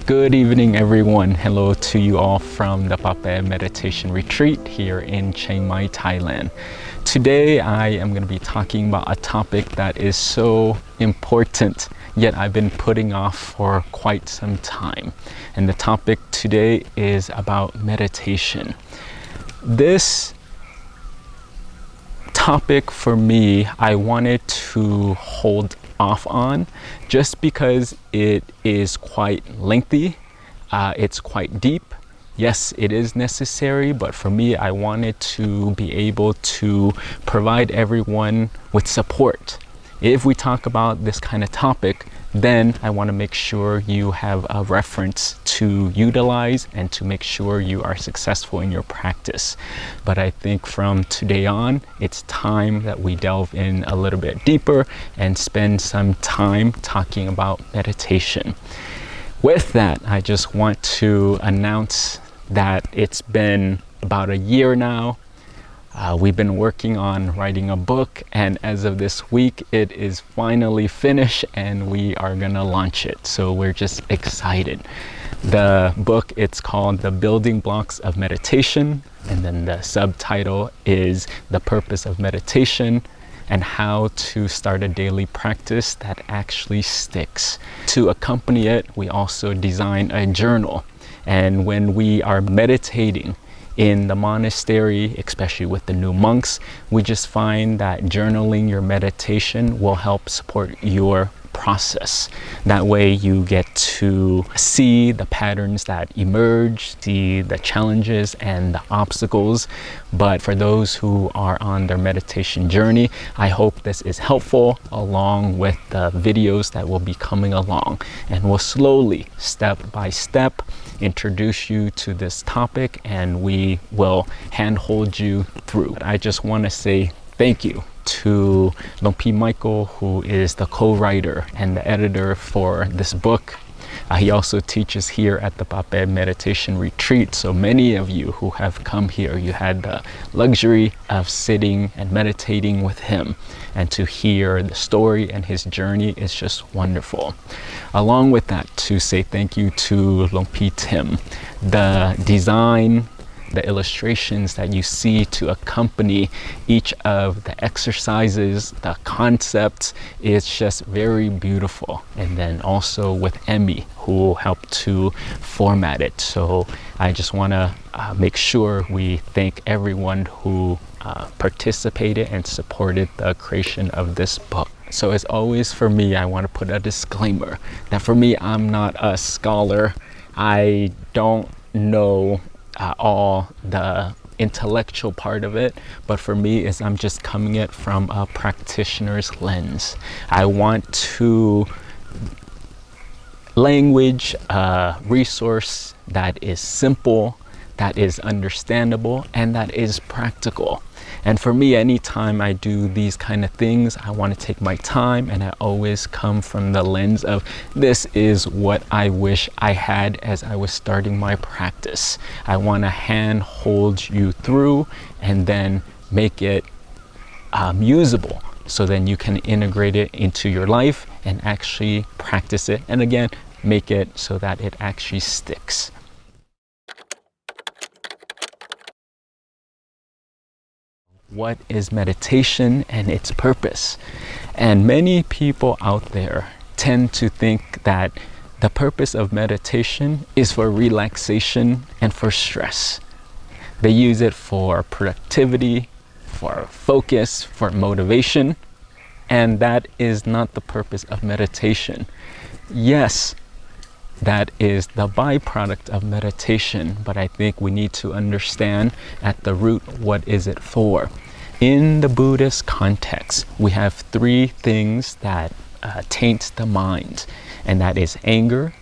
Good evening, everyone. Hello to you all from the Pape Meditation Retreat here in Chiang Mai, Thailand. Today, I am going to be talking about a topic that is so important, yet I've been putting off for quite some time. And the topic today is about meditation. This topic for me, I wanted to hold off on just because it is quite lengthy, it's quite deep. Yes, it is necessary, but for me, I wanted to be able to provide everyone with support. If we talk about this kind of topic, then I want to make sure you have a reference to utilize and to make sure you are successful in your practice. But I think from today on, it's time that we delve in a little bit deeper and spend some time talking about meditation. With that, I just want to announce that it's been about a year now. We've been working on writing a book, and as of this week, it is finally finished and we are gonna launch it. So we're just excited. The book, it's called The Building Blocks of Meditation, and then the subtitle is The Purpose of Meditation and How to Start a Daily Practice That Actually Sticks. To accompany it, we also designed a journal. And when we are meditating in the monastery, especially with the new monks, we just find that journaling your meditation will help support your process. That way you get to see the patterns that emerge, see the challenges and the obstacles. But for those who are on their meditation journey, I hope this is helpful along with the videos that will be coming along. And we'll slowly, step by step, introduce you to this topic, and we will handhold you through. I just want to say thank you to Luang Pi Michael, who is the co-writer and the editor for this book. He also teaches here at the Pape Meditation Retreat. So many of you who have come here, you had the luxury of sitting and meditating with him, and to hear the story and his journey is just wonderful. Along with that, to say thank you to Luang Pi Tim. The design, the illustrations that you see to accompany each of the exercises, the concepts, is just very beautiful. And then also with Emmy, who helped to format it. So I just want to make sure we thank everyone who participated and supported the creation of this book. So as always for me, I want to put a disclaimer that for me, I'm not a scholar. I don't know all the intellectual part of it, but for me is I'm just coming it from a practitioner's lens. I want to language a resource that is simple, that is understandable, and that is practical. And for me, anytime I do these kind of things, I want to take my time, and I always come from the lens of this is what I wish I had as I was starting my practice. I want to hand hold you through and then make it usable, so then you can integrate it into your life and actually practice it. And again, make it so that it actually sticks. What is meditation and its purpose? And many people out there tend to think that the purpose of meditation is for relaxation and for stress. They use it for productivity, for focus, for motivation, and that is not the purpose of meditation. Yes, that is the byproduct of meditation, but I think we need to understand at the root, what is it for? In the Buddhist context, we have three things that taint the mind, and that is anger,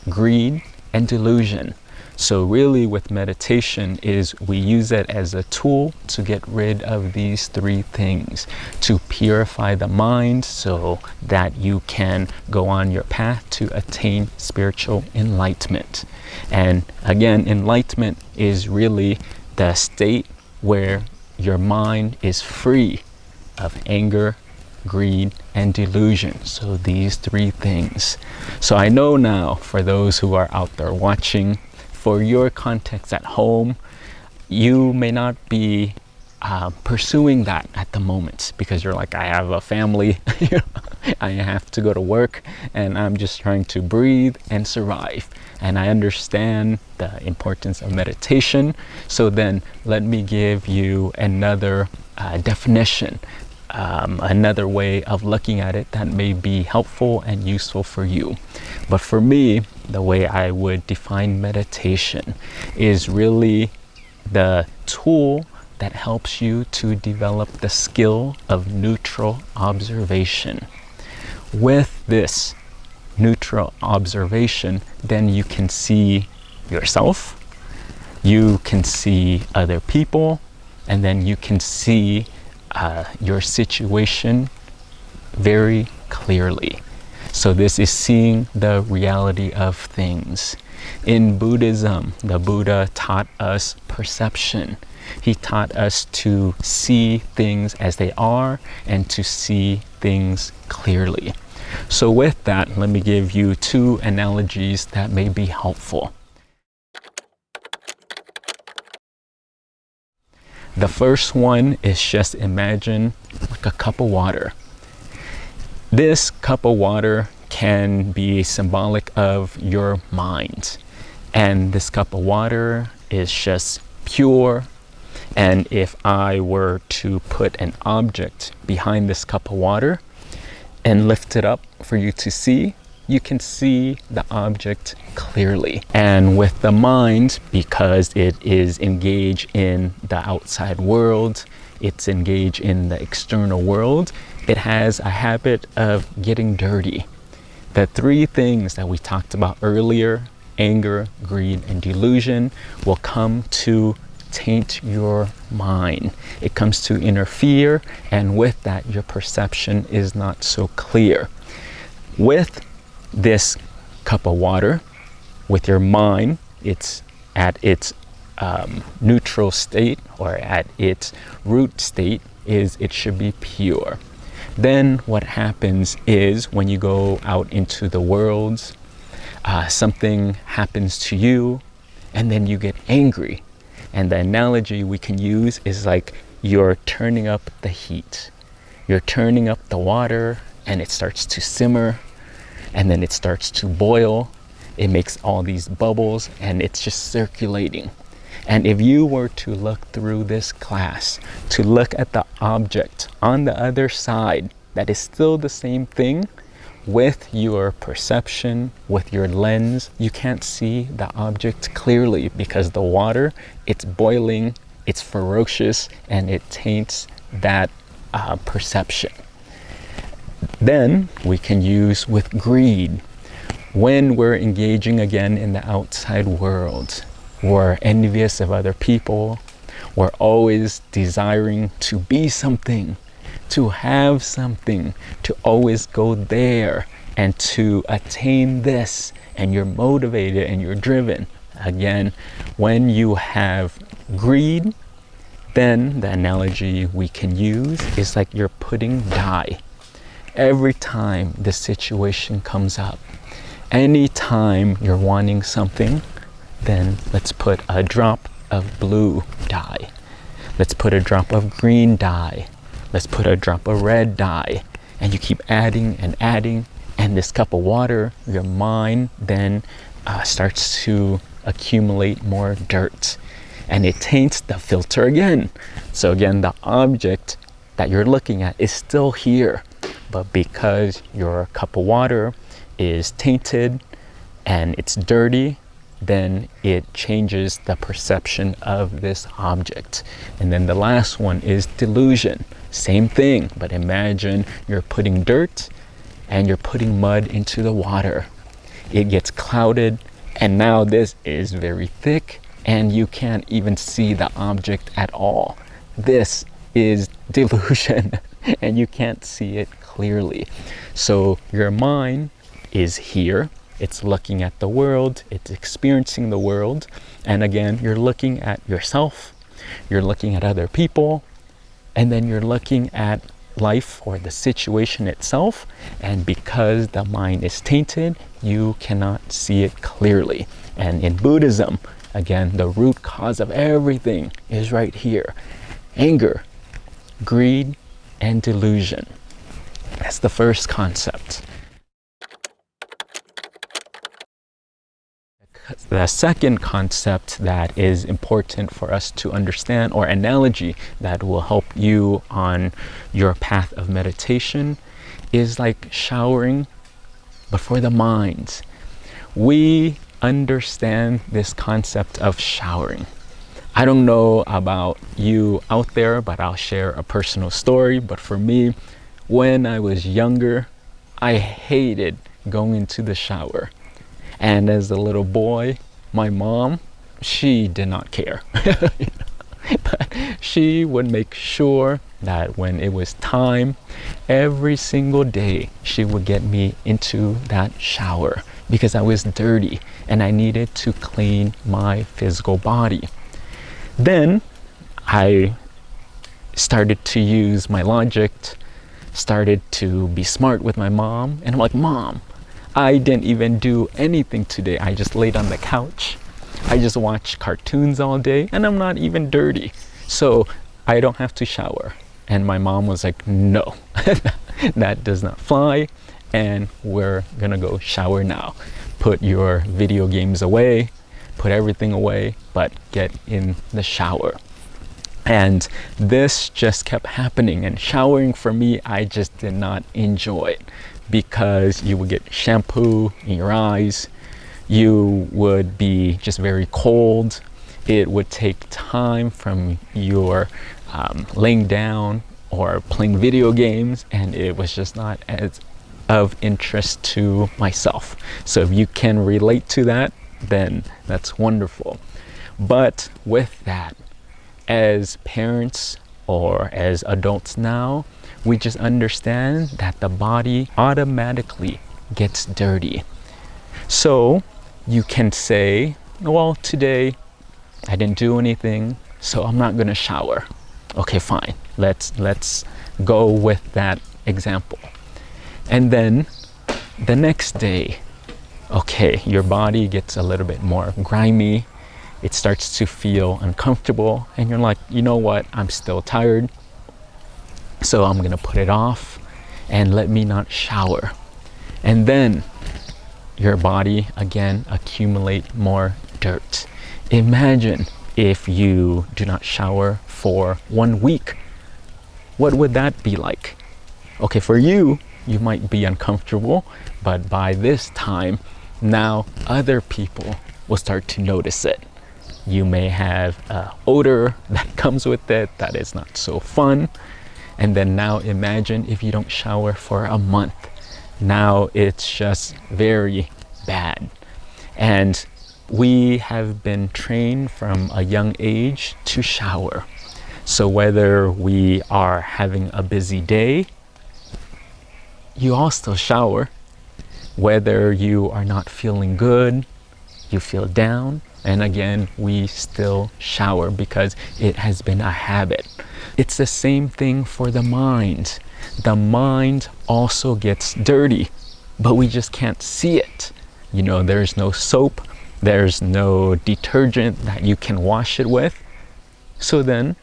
greed, and delusion. So really with meditation is we use it as a tool to get rid of these three things, to purify the mind so that you can go on your path to attain spiritual enlightenment. And again, enlightenment is really the state where your mind is free of anger, greed, and delusion. So these three things. So I know now, for those who are out there watching, for your context at home, you may not be pursuing that at the moment because you're like, I have a family, I have to go to work, and I'm just trying to breathe and survive. And I understand the importance of meditation. So then let me give you another definition, another way of looking at it that may be helpful and useful for you. But for me, the way I would define meditation is really the tool that helps you to develop the skill of neutral observation. With this neutral observation, then you can see yourself, you can see other people, and then you can see your situation very clearly. So this is seeing the reality of things. In Buddhism, the Buddha taught us perception. He taught us to see things as they are and to see things clearly. So with that, let me give you two analogies that may be helpful. The first one is just imagine like a cup of water. This cup of water can be symbolic of your mind. And this cup of water is just pure. And if I were to put an object behind this cup of water and lift it up for you to see, you can see the object clearly. And with the mind, because it is engaged in the outside world, it's engaged in the external world, it has a habit of getting dirty. The three things that we talked about earlier, anger, greed, and delusion, will come to taint your mind. It comes to interfere, and with that, your perception is not so clear. With this cup of water, with your mind, it's at its neutral state, or at its root state, is it should be pure. Then what happens is when you go out into the world, something happens to you, and then you get angry. And the analogy we can use is like you're turning up the heat. You're turning up the water, and it starts to simmer, and then it starts to boil. It makes all these bubbles, and it's just circulating. And if you were to look through this class, to look at the object on the other side that is still the same thing, with your perception, with your lens, you can't see the object clearly because the water, it's boiling, it's ferocious, and it taints that perception. Then we can use with greed. When we're engaging again in the outside world, we're envious of other people, we're always desiring to be something, to have something, to always go there and to attain this, and you're motivated and you're driven. Again, when you have greed, then the analogy we can use is like you're putting dye. Every time the situation comes up, anytime you're wanting something, then let's put a drop of blue dye. Let's put a drop of green dye. Let's put a drop of red dye. And you keep adding and adding. And this cup of water, your mind then starts to accumulate more dirt. And it taints the filter again. So again, the object that you're looking at is still here. But because your cup of water is tainted and it's dirty, then it changes the perception of this object. And then the last one is delusion. Same thing, but imagine you're putting dirt and you're putting mud into the water. It gets clouded, and now this is very thick and you can't even see the object at all. This is delusion and you can't see it clearly. So your mind is here. It's looking at the world, it's experiencing the world, and again, you're looking at yourself, you're looking at other people, and then you're looking at life or the situation itself, and because the mind is tainted, you cannot see it clearly. And in Buddhism, again, the root cause of everything is right here: anger, greed, and delusion. That's the first concept. The second concept that is important for us to understand, or analogy that will help you on your path of meditation, is like showering, but for the mind. We understand this concept of showering. I don't know about you out there, but I'll share a personal story. But for me, when I was younger, I hated going into the shower. And as a little boy, my mom, she did not care. But she would make sure that when it was time, every single day, she would get me into that shower because I was dirty and I needed to clean my physical body. Then I started to use my logic, started to be smart with my mom, and I'm like, Mom, I didn't even do anything today. I just laid on the couch. I just watched cartoons all day and I'm not even dirty. So I don't have to shower. And my mom was like, no, that does not fly. And we're gonna go shower now. Put your video games away, put everything away, but get in the shower. And this just kept happening. And showering for me, I just did not enjoy it, because you would get shampoo in your eyes, you would be just very cold, it would take time from your laying down or playing video games, and it was just not as of interest to myself. So if you can relate to that, then that's wonderful. But with that, as parents or as adults now, we just understand that the body automatically gets dirty. So you can say, well, today I didn't do anything, so I'm not gonna shower. Okay, fine. Let's go with that example. And then the next day, okay, your body gets a little bit more grimy. It starts to feel uncomfortable, and you're like, you know what? I'm still tired. So I'm gonna put it off and let me not shower. And then your body again accumulate more dirt. Imagine if you do not shower for 1 week. What would that be like? Okay, for you, you might be uncomfortable, but by this time, now other people will start to notice it. You may have an odor that comes with it that is not so fun. And then now imagine if you don't shower for a month. Now it's just very bad. And we have been trained from a young age to shower. So whether we are having a busy day, you all still shower. Whether you are not feeling good, you feel down, and again, we still shower because it has been a habit. It's the same thing for the mind. The mind also gets dirty, but we just can't see it. You know, there's no soap, there's no detergent that you can wash it with. So then,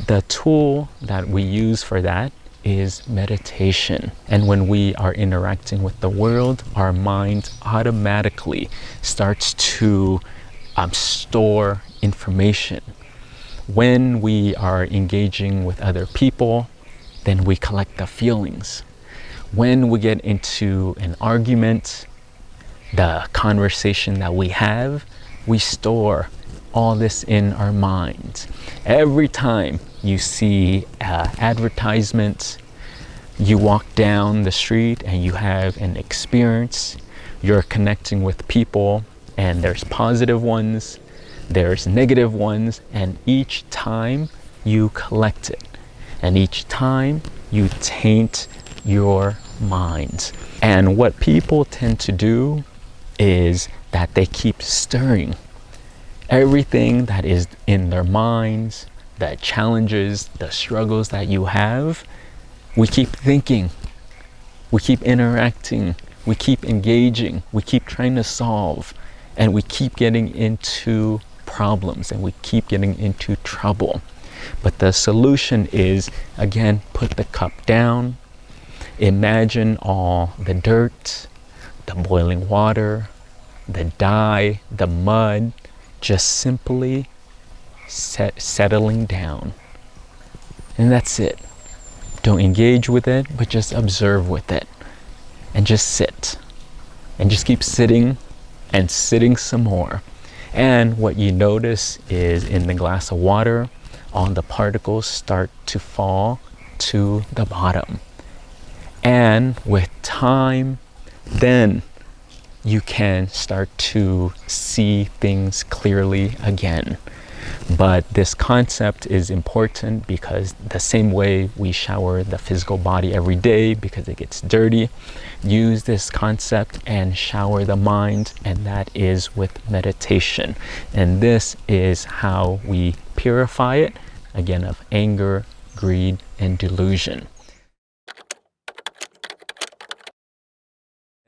the tool that we use for that is meditation. And when we are interacting with the world, our mind automatically starts to store information. When we are engaging with other people, then we collect the feelings. When we get into an argument, the conversation that we have, we store all this in our minds. Every time you see advertisements, you walk down the street and you have an experience, you're connecting with people, and there's positive ones, there's negative ones, and each time you collect it. And each time you taint your mind. And what people tend to do is that they keep stirring everything that is in their minds, the challenges, the struggles that you have, We keep thinking, we keep interacting, we keep engaging, we keep trying to solve, and we keep getting into problems and we keep getting into trouble. But the solution is, again, put the cup down, imagine all the dirt, the boiling water, the dye, the mud, just simply settling down. And that's it. Don't engage with it, but just observe with it. And just sit. And just keep sitting and sitting some more. And what you notice is in the glass of water, all the particles start to fall to the bottom. And with time, then you can start to see things clearly again. But this concept is important because the same way we shower the physical body every day because it gets dirty, use this concept and shower the mind, and that is with meditation. And this is how we purify it, again, of anger, greed, and delusion.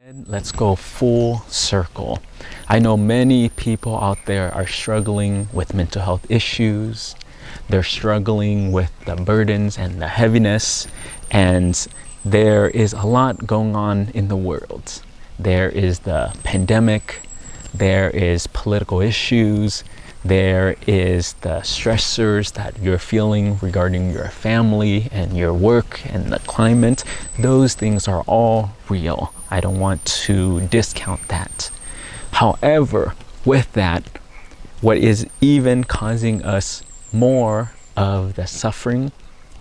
And let's go full circle. I know many people out there are struggling with mental health issues. They're struggling with the burdens and the heaviness, and there is a lot going on in the world. There is the pandemic, there is political issues, there is the stressors that you're feeling regarding your family and your work and the climate. Those things are all real. I don't want to discount that. However, with that, what is even causing us more of the suffering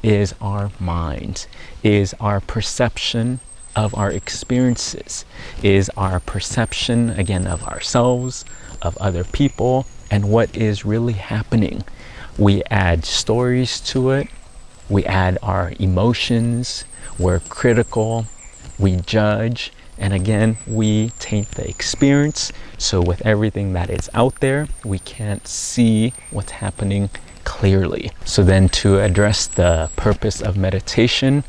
is our mind, is our perception of our experiences, is our perception, again, of ourselves, of other people, and what is really happening. We add stories to it, we add our emotions, we're critical, we judge, and again, we taint the experience. So with everything that is out there, we can't see what's happening clearly. So then to address the purpose of meditation,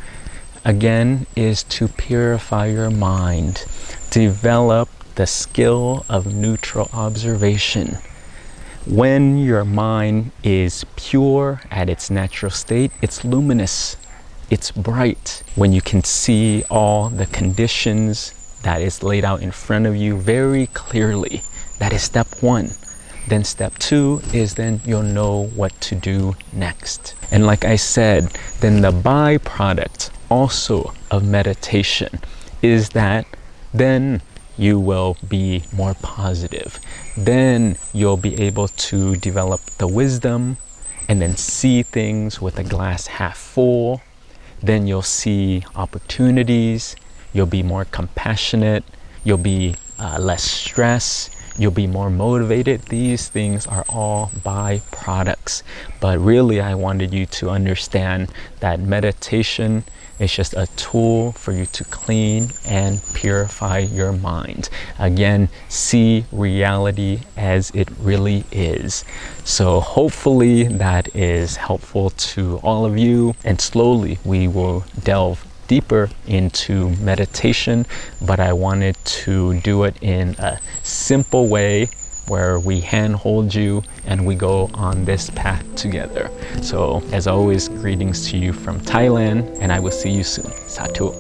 again, is to purify your mind, develop the skill of neutral observation. When your mind is pure at its natural state, it's luminous, it's bright. When you can see all the conditions that is laid out in front of you very clearly, that is step one. Then step two is then you'll know what to do next. And like I said, then the byproduct also of meditation is that then you will be more positive. Then you'll be able to develop the wisdom and then see things with a glass half full. Then you'll see opportunities. You'll be more compassionate. You'll be less stressed. You'll be more motivated. These things are all byproducts. But really, I wanted you to understand that meditation is just a tool for you to clean and purify your mind. Again, see reality as it really is. So hopefully that is helpful to all of you, and slowly we will delve deeper into meditation, but I wanted to do it in a simple way where we handhold you and we go on this path together. So as always, greetings to you from Thailand, and I will see you soon. Satu.